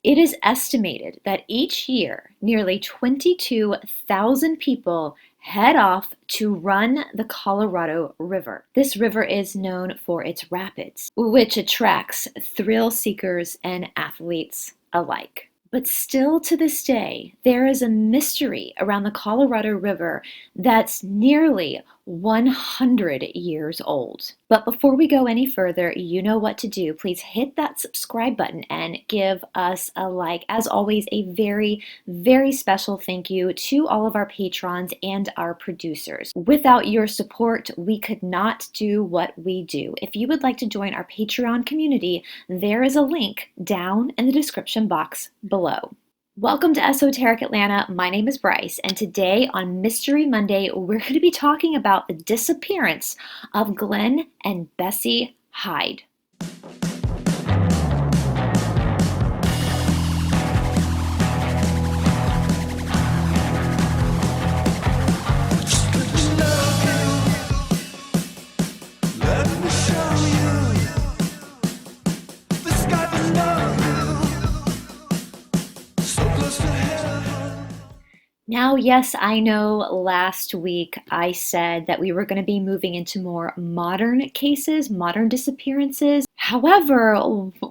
It is estimated that each year, nearly 22,000 people head off to run the Colorado River. This river is known for its rapids, which attracts thrill seekers and athletes alike. But still to this day, there is a mystery around the Colorado River that's nearly 100 years old. But before we go any further, you know what to do. Please hit that subscribe button and give us a like. As always, a very, very special thank you to all of our patrons and our producers. Without your support, we could not do what we do. If you would like to join our Patreon community, there is a link down in the description box below. Welcome to Esoteric Atlanta. My name is Bryce, and today on Mystery Monday, we're going to be talking about the disappearance of Glen and Bessie Hyde. Now, yes, I know last week I said that we were going to be moving into more modern cases, modern disappearances. However,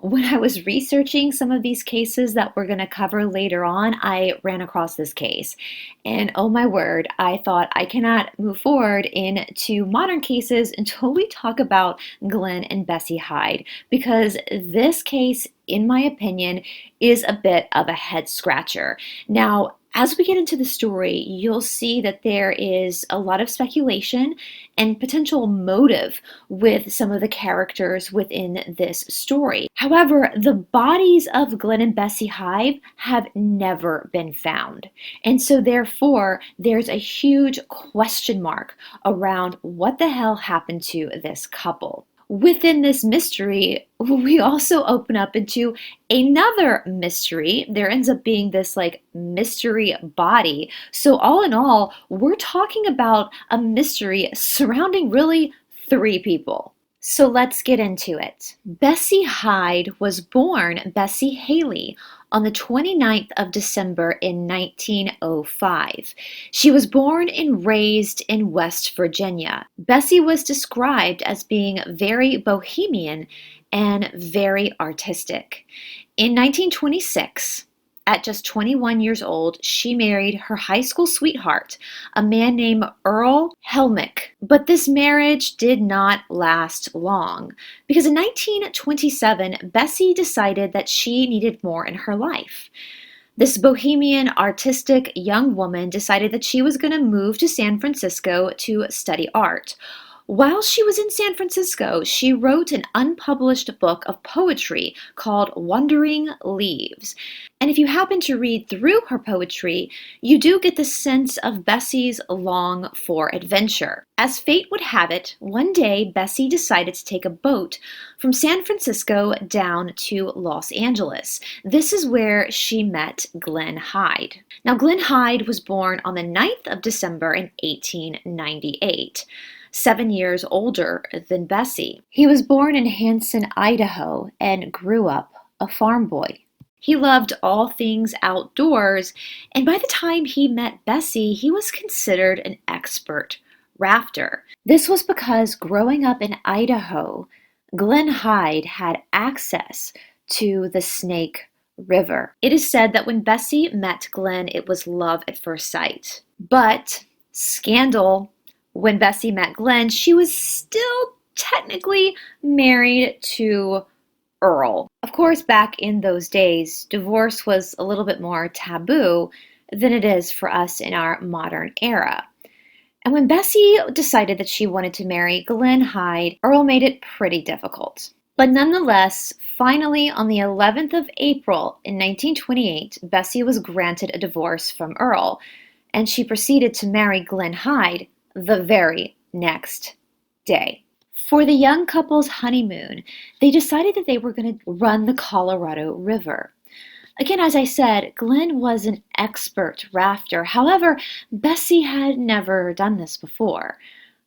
when I was researching some of these cases that we're going to cover later on, I ran across this case. And oh my word, I thought I cannot move forward into modern cases until we talk about Glen and Bessie Hyde, because this case, in my opinion, is a bit of a head scratcher. Now, as we get into the story, you'll see that there is a lot of speculation and potential motive with some of the characters within this story. However, the bodies of Glen and Bessie Hyde have never been found. And so therefore, there's a huge question mark around what the hell happened to this couple. Within this mystery, we also open up into another mystery. There ends up being this mystery body. So all in all, we're talking about a mystery surrounding really three people. So let's get into it. Bessie Hyde was born Bessie Haley on the 29th of December in 1905. She was born and raised in West Virginia. Bessie was described as being very bohemian and very artistic. In 1926, at just 21 years old, she married her high school sweetheart, a man named Earl Helmick. But this marriage did not last long, because in 1927, Bessie decided that she needed more in her life. This bohemian, artistic young woman decided that she was going to move to San Francisco to study art. While she was in San Francisco, she wrote an unpublished book of poetry called Wandering Leaves. And if you happen to read through her poetry, you do get the sense of Bessie's long for adventure. As fate would have it, one day Bessie decided to take a boat from San Francisco down to Los Angeles. This is where she met Glen Hyde. Now, Glen Hyde was born on the 9th of December in 1898. 7 years older than Bessie. He was born in Hanson, Idaho, and grew up a farm boy. He loved all things outdoors, and by the time he met Bessie, he was considered an expert rafter. This was because growing up in Idaho, Glen Hyde had access to the Snake River. It is said that when Bessie met Glen, it was love at first sight. But scandal. When Bessie met Glen, she was still technically married to Earl. Of course, back in those days, divorce was a little bit more taboo than it is for us in our modern era. And when Bessie decided that she wanted to marry Glen Hyde, Earl made it pretty difficult. But nonetheless, finally on the 11th of April in 1928, Bessie was granted a divorce from Earl, and she proceeded to marry Glen Hyde the very next day. For the young couple's honeymoon, they decided that they were going to run the Colorado River. Again, as I said, Glen was an expert rafter. However, Bessie had never done this before.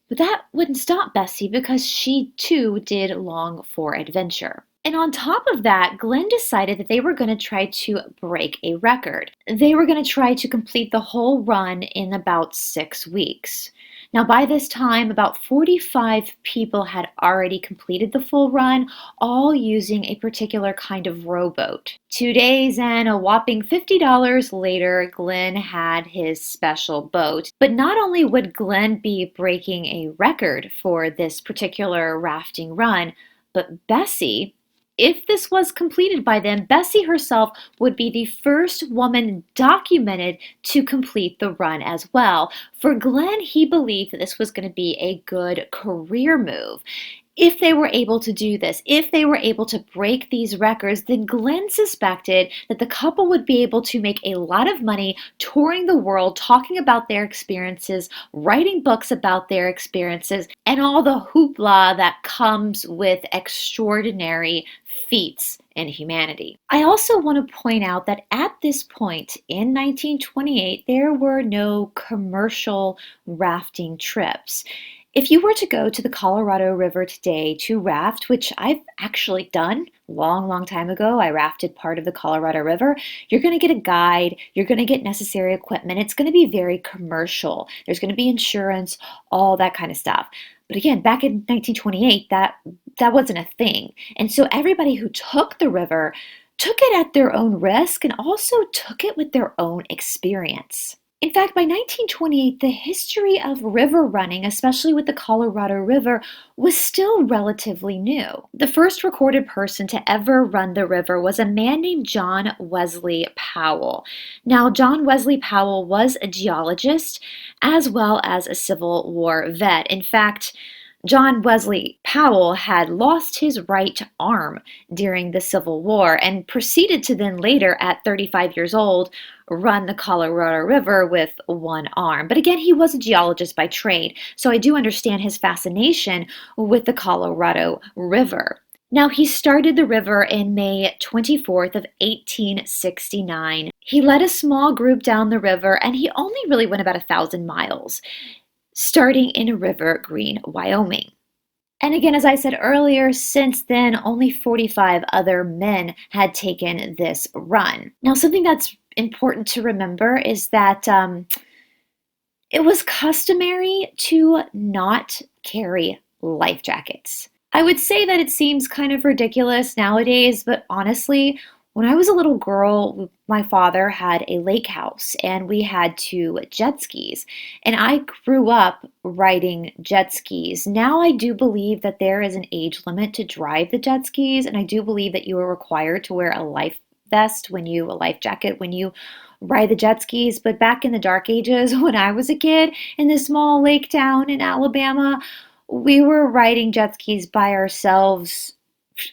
But that wouldn't stop Bessie, because she too did long for adventure. And on top of that, Glenn decided that they were going to try to break a record. They were going to try to complete the whole run in about 6 weeks. Now, by this time, about 45 people had already completed the full run, all using a particular kind of rowboat. 2 days and a whopping $50 later, Glenn had his special boat. But not only would Glenn be breaking a record for this particular rafting run, but Bessie, if this was completed by them, Bessie herself would be the first woman documented to complete the run as well. For Glenn, he believed that this was going to be a good career move. If they were able to do this, if they were able to break these records, then Glenn suspected that the couple would be able to make a lot of money touring the world, talking about their experiences, writing books about their experiences, and all the hoopla that comes with extraordinary feats in humanity. I also want to point out that at this point in 1928, there were no commercial rafting trips. If you were to go to the Colorado River today to raft, which I've actually done a long time ago, I rafted part of the Colorado River, you're going to get a guide, you're going to get necessary equipment. It's going to be very commercial. There's going to be insurance, all that kind of stuff. But again, back in 1928, that wasn't a thing. And so everybody who took the river took it at their own risk and also took it with their own experience. In fact, by 1928, the history of river running, especially with the Colorado River, was still relatively new. The first recorded person to ever run the river was a man named John Wesley Powell. Now, John Wesley Powell was a geologist as well as a Civil War vet. In fact, John Wesley Powell had lost his right arm during the Civil War and proceeded to then later, at 35 years old, run the Colorado River with one arm. But again, he was a geologist by trade, so I do understand his fascination with the Colorado River. Now, he started the river in May 24th of 1869. He led a small group down the river, and he only really went about 1,000 miles. Starting in River Green, Wyoming. And again, as I said earlier, since then, only 45 other men had taken this run. Now, something that's important to remember is that it was customary to not carry life jackets. I would say that it seems kind of ridiculous nowadays, but honestly, when I was a little girl, my father had a lake house and we had 2 jet skis. And I grew up riding jet skis. Now I do believe that there is an age limit to drive the jet skis, and I do believe that you are required to wear a life jacket when you ride the jet skis. But back in the dark ages, when I was a kid in this small lake town in Alabama, we were riding jet skis by ourselves,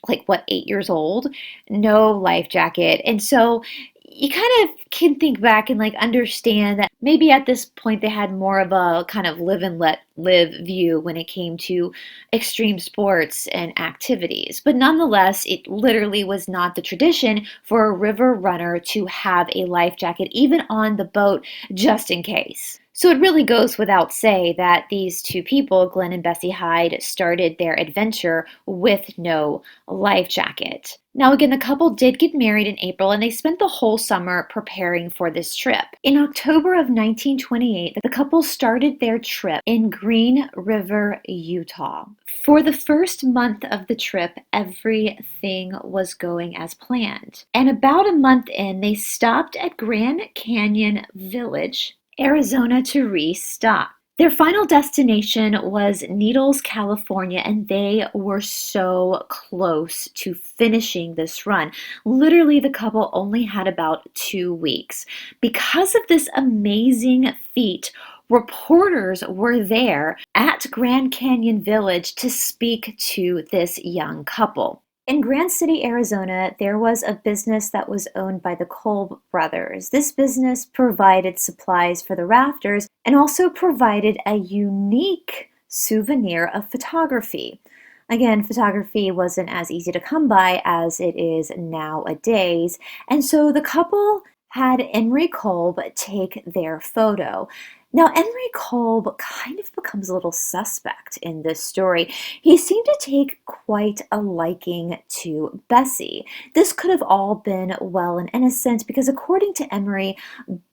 8 years old, no life jacket. And so you kind of can think back and understand that maybe at this point they had more of a kind of live and let live view when it came to extreme sports and activities. But nonetheless, it literally was not the tradition for a river runner to have a life jacket, even on the boat, just in case. So it really goes without say that these 2 people, Glen and Bessie Hyde, started their adventure with no life jacket. Now again, the couple did get married in April, and they spent the whole summer preparing for this trip. In October of 1928, the couple started their trip in Green River, Utah. For the first month of the trip, everything was going as planned. And about a month in, they stopped at Grand Canyon Village, Arizona, to restock. Their final destination was Needles, California, and they were so close to finishing this run. Literally, the couple only had about 2 weeks. Because of this amazing feat, reporters were there at Grand Canyon Village to speak to this young couple. In Grant City, Arizona, there was a business that was owned by the Kolb brothers. This business provided supplies for the rafters and also provided a unique souvenir of photography. Again, photography wasn't as easy to come by as it is nowadays, and so the couple had Emery Kolb take their photo. Now, Emery Kolb kind of becomes a little suspect in this story. He seemed to take quite a liking to Bessie. This could have all been well and innocent because, according to Emery,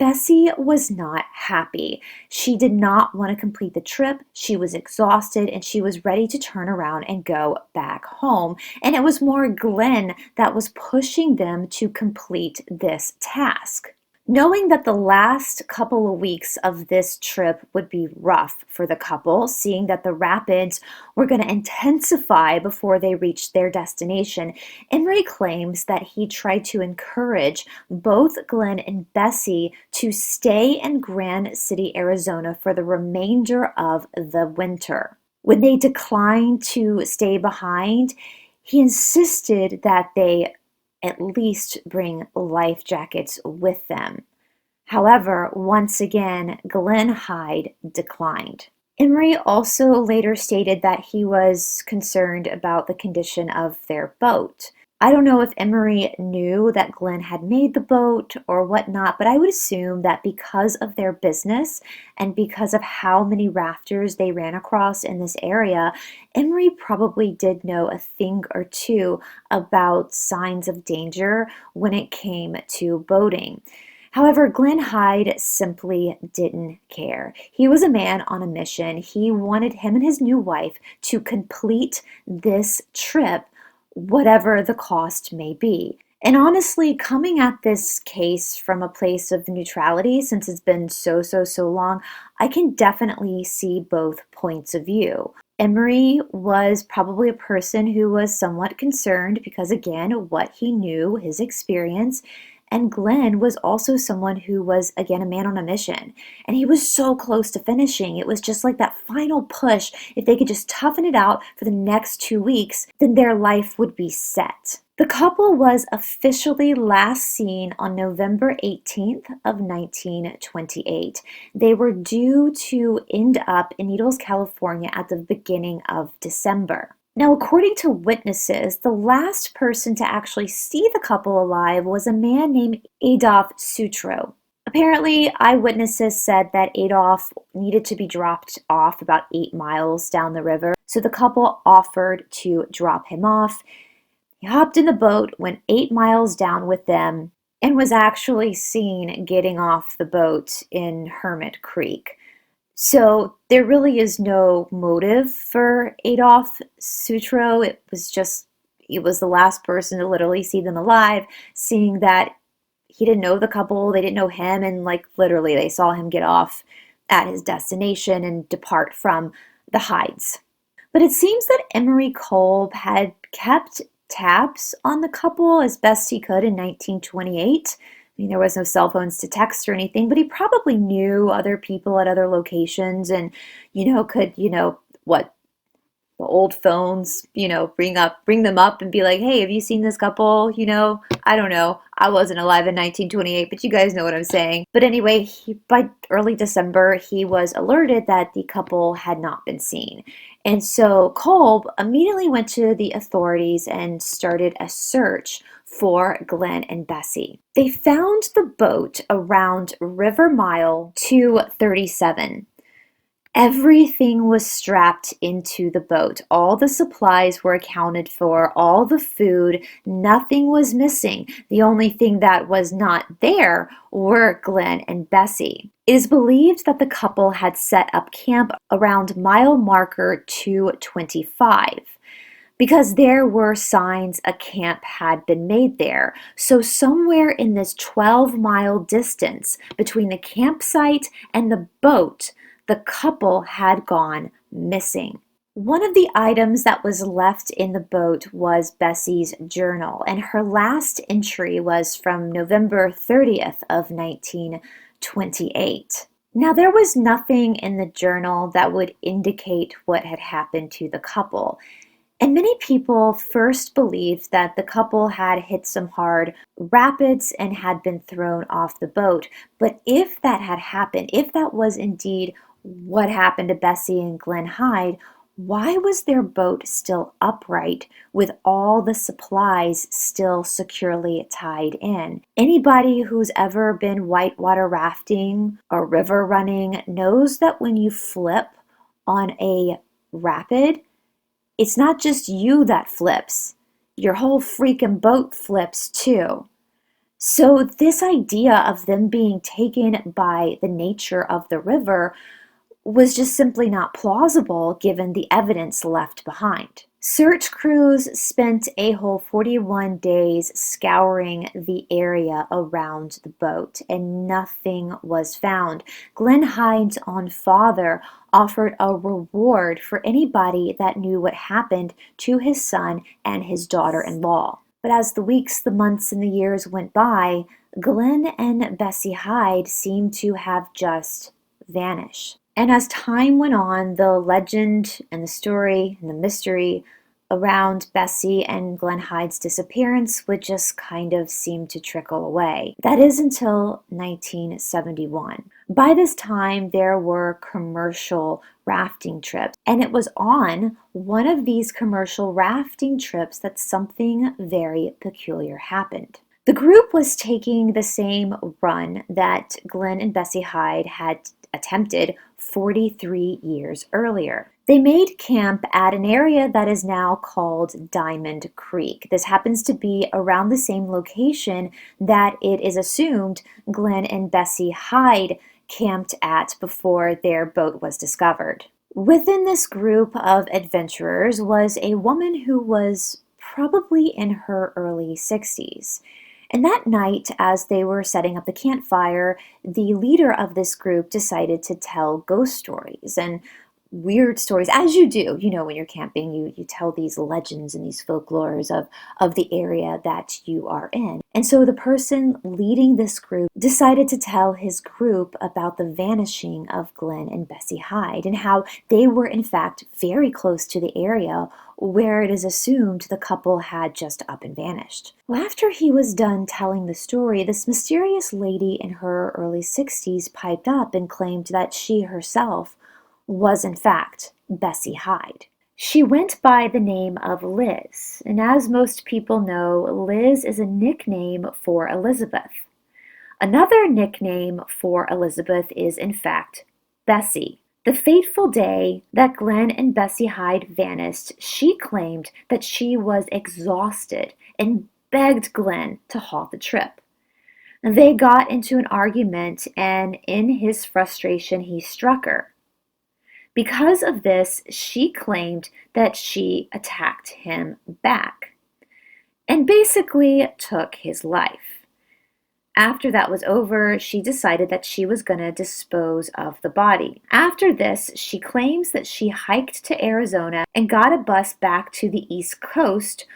Bessie was not happy. She did not want to complete the trip. She was exhausted and she was ready to turn around and go back home. And it was more Glenn that was pushing them to complete this task. Knowing that the last couple of weeks of this trip would be rough for the couple, seeing that the rapids were going to intensify before they reached their destination, Emery claims that he tried to encourage both Glenn and Bessie to stay in Grand City, Arizona for the remainder of the winter. When they declined to stay behind, he insisted that they at least bring life jackets with them. However, once again, Glen Hyde declined. Emery also later stated that he was concerned about the condition of their boat. I don't know if Emery knew that Glenn had made the boat or whatnot, but I would assume that because of their business and because of how many rafters they ran across in this area, Emery probably did know a thing or two about signs of danger when it came to boating. However, Glen Hyde simply didn't care. He was a man on a mission. He wanted him and his new wife to complete this trip, whatever the cost may be. And honestly, coming at this case from a place of neutrality, since it's been so long, I can definitely see both points of view. Emery was probably a person who was somewhat concerned because, again, what he knew, his experience. And Glenn was also someone who was, again, a man on a mission. And he was so close to finishing. It was just like that final push. If they could just toughen it out for the next 2 weeks, then their life would be set. The couple was officially last seen on November 18th of 1928. They were due to end up in Needles, California at the beginning of December. Now, according to witnesses, the last person to actually see the couple alive was a man named Adolph Sutro. Apparently, eyewitnesses said that Adolph needed to be dropped off about 8 miles down the river, so the couple offered to drop him off. He hopped in the boat, went 8 miles down with them, and was actually seen getting off the boat in Hermit Creek. So there really is no motive for Adolph Sutro. He was the last person to literally see them alive, seeing that he didn't know the couple, they didn't know him, and like literally they saw him get off at his destination and depart from the Hydes. But it seems that Emery Kolb had kept tabs on the couple as best he could in 1928. I mean, there was no cell phones to text or anything, but he probably knew other people at other locations and, could, the old phones, bring them up and be like, hey, have you seen this couple? I don't know. I wasn't alive in 1928, but you guys know what I'm saying. But anyway, by early December, he was alerted that the couple had not been seen. And so Kolb immediately went to the authorities and started a search for Glenn and Bessie. They found the boat around River Mile 237. Everything was strapped into the boat. All the supplies were accounted for, all the food, nothing was missing. The only thing that was not there were Glenn and Bessie. It is believed that the couple had set up camp around mile marker 225 because there were signs a camp had been made there. So somewhere in this 12-mile distance between the campsite and the boat, the couple had gone missing. One of the items that was left in the boat was Bessie's journal, and her last entry was from November 30th of 1928. Now, there was nothing in the journal that would indicate what had happened to the couple. And many people first believed that the couple had hit some hard rapids and had been thrown off the boat. But if that had happened, if that was indeed what happened to Bessie and Glen Hyde, Why was their boat still upright with all the supplies still securely tied in? Anybody who's ever been whitewater rafting or river running knows that when you flip on a rapid, it's not just you that flips. Your whole freaking boat flips too. So this idea of them being taken by the nature of the river was just simply not plausible given the evidence left behind. Search crews spent a whole 41 days scouring the area around the boat, and nothing was found. Glen Hyde's own father offered a reward for anybody that knew what happened to his son and his daughter-in-law. But as the weeks, the months, and the years went by, Glen and Bessie Hyde seemed to have just vanished. And as time went on, the legend and the story and the mystery around Bessie and Glen Hyde's disappearance would just kind of seem to trickle away. That is until 1971. By this time, there were commercial rafting trips, and it was on one of these commercial rafting trips that something very peculiar happened. The group was taking the same run that Glen and Bessie Hyde had attempted 43 years earlier. They made camp at an area that is now called Diamond Creek. This happens to be around the same location that it is assumed Glen and Bessie Hyde camped at before their boat was discovered. Within this group of adventurers was a woman who was probably in her early 60s. And that night, as they were setting up the campfire, the leader of this group decided to tell ghost stories and weird stories, as you do. You know, when you're camping, you tell these legends and these folklores of the area that you are in. And so the person leading this group decided to tell his group about the vanishing of Glen and Bessie Hyde and how they were in fact very close to the area where it is assumed the couple had just up and vanished. Well, after he was done telling the story, this mysterious lady in her early 60s piped up and claimed that she herself was in fact Bessie Hyde. She went by the name of Liz, and as most people know, Liz is a nickname for Elizabeth. Another nickname for Elizabeth is in fact Bessie. The fateful day that Glen and Bessie Hyde vanished, she claimed that she was exhausted and begged Glen to halt the trip. They got into an argument, and in his frustration, he struck her. Because of this, she claimed that she attacked him back and basically took his life. After that was over, she decided that she was going to dispose of the body. After this, she claims that she hiked to Arizona and got a bus back to the East Coast,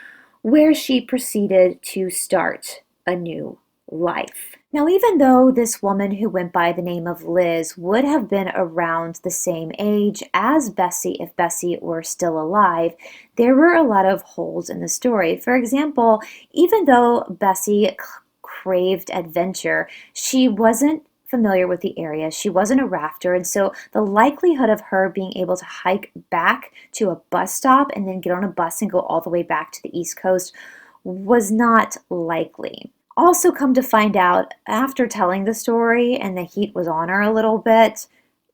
where she proceeded to start a new life. Now, even though this woman who went by the name of Liz would have been around the same age as Bessie if Bessie were still alive, there were a lot of holes in the story. For example, even though Bessie craved adventure, she wasn't familiar with the area. She wasn't a rafter, and so the likelihood of her being able to hike back to a bus stop and then get on a bus and go all the way back to the East Coast was not likely. Also, come to find out, after telling the story and the heat was on her a little bit,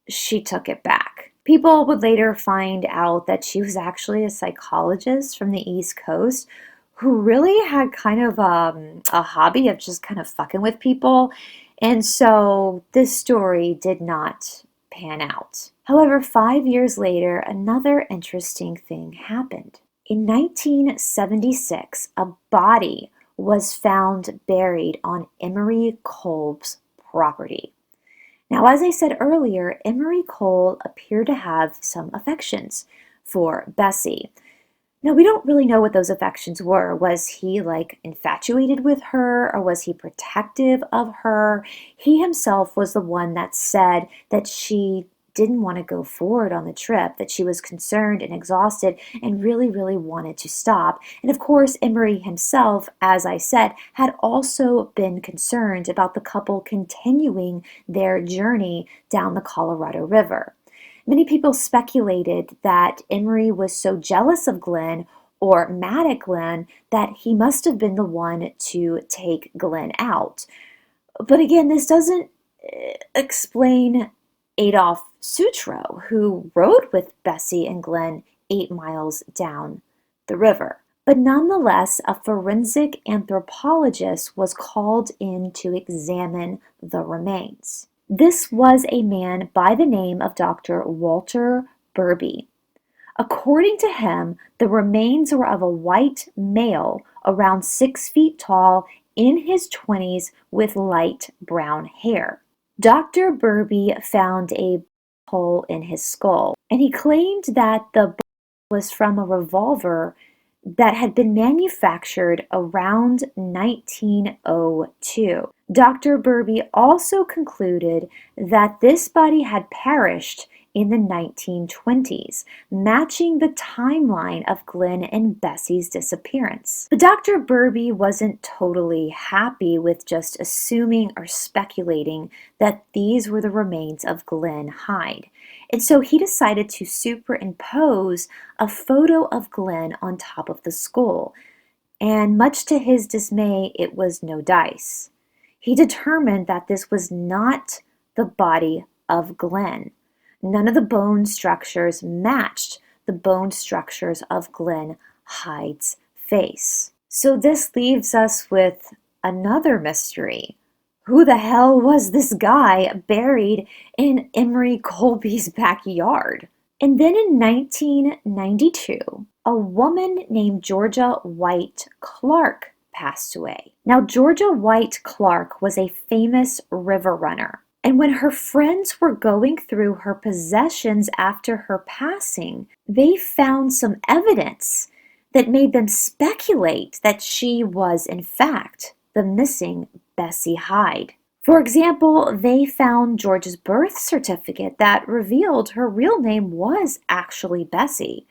she took it back. People would later find out that she was actually a psychologist from the East Coast who really had kind of a hobby of just kind of fucking with people. And so this story did not pan out. However, 5 years later, another interesting thing happened. In 1976, a body was found buried on Emery Kolb's property. Now, as I said earlier, Emery Kolb appeared to have some affections for Bessie. Now, we don't really know what those affections were. Was he infatuated with her, or was he protective of her? He himself was the one that said that she didn't want to go forward on the trip, that she was concerned and exhausted and really, really wanted to stop. And of course, Emery himself, as I said, had also been concerned about the couple continuing their journey down the Colorado River. Many people speculated that Emery was so jealous of Glen or mad at Glen that he must have been the one to take Glen out. But again, this doesn't explain Adolf Sutro, who rode with Bessie and Glen 8 miles down the river. But nonetheless, a forensic anthropologist was called in to examine the remains. This was a man by the name of Dr. Walter Burby. According to him, the remains were of a white male around 6 feet tall, in his 20s, with light brown hair. Dr. Burby found a hole in his skull, and he claimed that the bullet was from a revolver that had been manufactured around 1902. Dr. Burby also concluded that this body had perished in the 1920s, matching the timeline of Glen and Bessie's disappearance. But Dr. Burby wasn't totally happy with just assuming or speculating that these were the remains of Glen Hyde. And so he decided to superimpose a photo of Glen on top of the skull. And much to his dismay, it was no dice. He determined that this was not the body of Glen. None of the bone structures matched the bone structures of Glen Hyde's face. So this leaves us with another mystery. Who the hell was this guy buried in Emery Colby's backyard? And then in 1992, a woman named Georgia White Clark passed away. Now, Georgia White Clark was a famous river runner. And when her friends were going through her possessions after her passing, they found some evidence that made them speculate that she was, in fact, the missing Bessie Hyde. For example, they found George's birth certificate that revealed her real name was actually Bessie.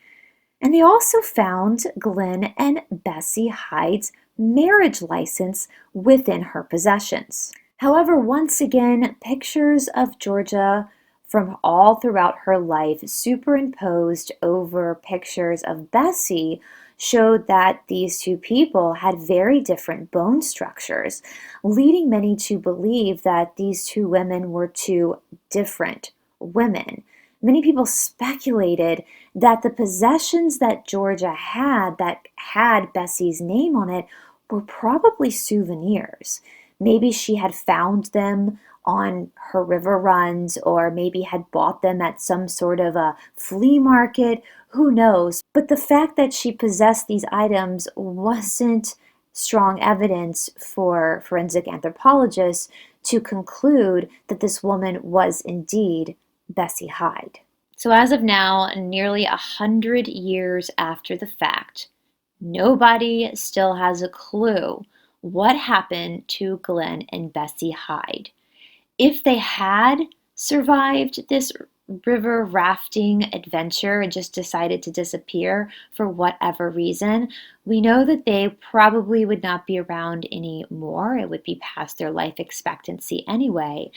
And they also found Glen and Bessie Hyde's marriage license within her possessions. However, once again, pictures of Georgia from all throughout her life superimposed over pictures of Bessie showed that these two people had very different bone structures, leading many to believe that these two women were two different women. Many people speculated that the possessions that Georgia had that had Bessie's name on it were probably souvenirs. Maybe she had found them on her river runs, or maybe had bought them at some sort of a flea market. Who knows? But the fact that she possessed these items wasn't strong evidence for forensic anthropologists to conclude that this woman was indeed Bessie Hyde. So as of now, nearly 100 years after the fact, nobody still has a clue what happened to Glen and Bessie Hyde. If they had survived this river rafting adventure and just decided to disappear for whatever reason, we know that they probably would not be around anymore. It would be past their life expectancy anyway.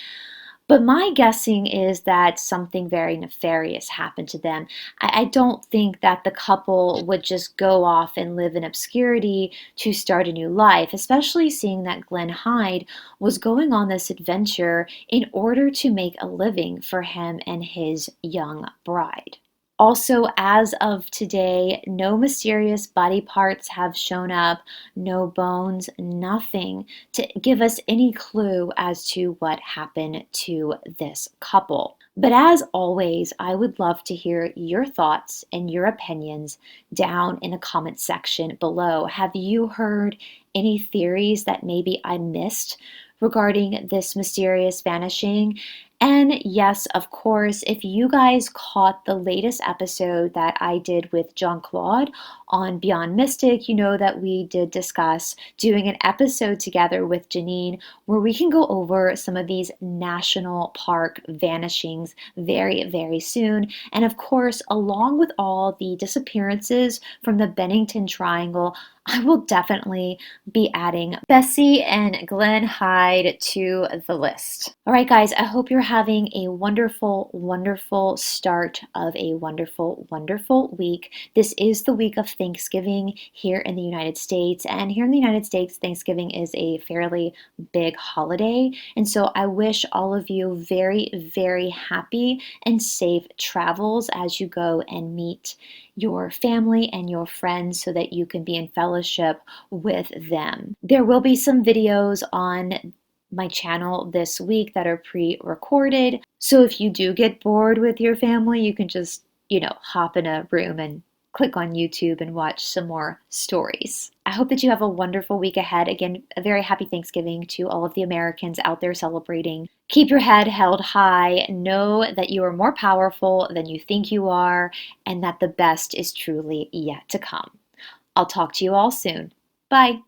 But my guessing is that something very nefarious happened to them. I don't think that the couple would just go off and live in obscurity to start a new life, especially seeing that Glen Hyde was going on this adventure in order to make a living for him and his young bride. Also, as of today, no mysterious body parts have shown up, no bones, nothing to give us any clue as to what happened to this couple. But as always, I would love to hear your thoughts and your opinions down in the comment section below. Have you heard any theories that maybe I missed regarding this mysterious vanishing? And yes, of course, if you guys caught the latest episode that I did with Jean-Claude on Beyond Mystic, you know that we did discuss doing an episode together with Janine where we can go over some of these national park vanishings very, very soon. And of course, along with all the disappearances from the Bennington Triangle, I will definitely be adding Bessie and Glen Hyde to the list. All right, guys, I hope you're having a wonderful, wonderful start of a wonderful, wonderful week. This is the week of Thanksgiving here in the United States. And here in the United States, Thanksgiving is a fairly big holiday. And so I wish all of you very, very happy and safe travels as you go and meet your family and your friends so that you can be in fellowship with them. There will be some videos on my channel this week that are pre-recorded. So if you do get bored with your family, you can just, hop in a room and click on YouTube and watch some more stories. I hope that you have a wonderful week ahead. Again, a very happy Thanksgiving to all of the Americans out there celebrating. Keep your head held high. Know that you are more powerful than you think you are, and that the best is truly yet to come. I'll talk to you all soon. Bye.